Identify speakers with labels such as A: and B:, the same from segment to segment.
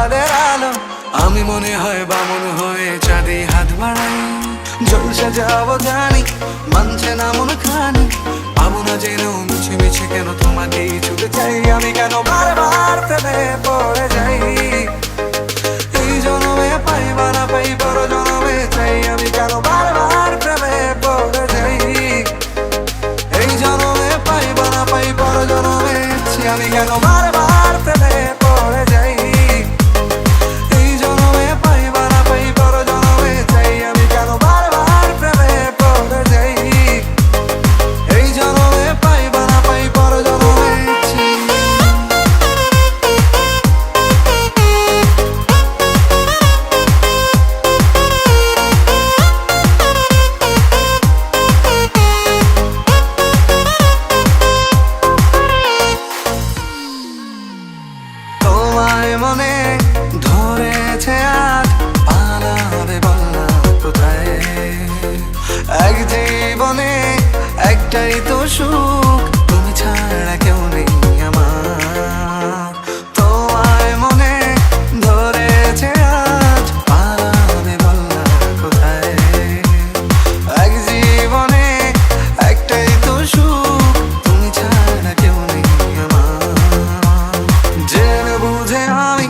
A: চাঁদের আলো। আমি মনে হয় বামন হয়ে চাঁদে হাত বাড়াই, জলসে যাবো জানি মানছে না মন খানি। পাবো না জেনেও মিছে মিছে কেন তোমাকেই ছুটে চাই, আমি কেন বারবার প্রেমে পড়ে যাই। এই জনমে পাই বা না পাই পর জনমে চাই, আমি কেন বারবার প্রেমে পড়ে যাই। এই জনমে পাই বা না পাই পর জনমে চাই, আমি কেন বারবার প্রেমে পড়ে যাই। এই জনমে পাই বা না পাই পর জনমে চাই, আমি কেন বারবার প্রেমে পড়ে যাই। এই জনমে পাই বা না পাই পর জনমে চাই। তোমায় মনে ধরেছে আজ, পালাবে বলনা কোথায়। এক জীবনে একটাই তো সুখ, তুমি ছাড়া কেউ নেই আমার। তোমায় মনে ধরেছে আজ, পালাবে বলনা কোথায়। এক জীবনে একটাই তো সুখ, তুমি ছাড়া কেউ নেই আমার। জেনে বুঝে আমি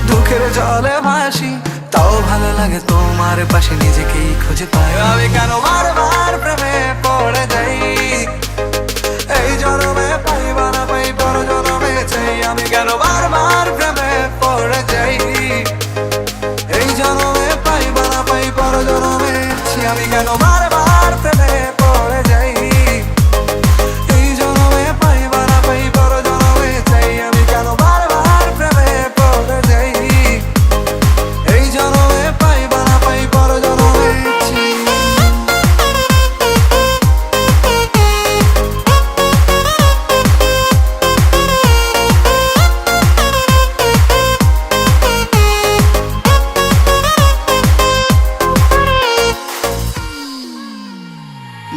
A: দুঃখের জলে ভাসি, তাও ভালো লাগে তোমার পাশে নিজেকেই খুঁজে পাই। আমি কেন বারবার প্রেমে পড়ে যাই। এই জনমে পাই বা না পাই পর জনমে চাই, আমি কেন বারবার প্রেমে পড়ে যাই। এই জনমে পাই বা না পাই পর জনমে চাই, আমি কেন বারবার প্রেমে পড়ে যাই। এই জনমে পাই বা না পাই পর জনমে চাই, আমি কেন বারবার প্রেমে পড়ে যাই। এই জনমে পাই বা না পাই পর জনমে চাই।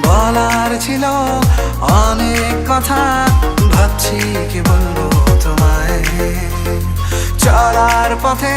A: বলার ছিল অনেক কথা, ভাবছি কি বলবো তোমায়। চলার পথে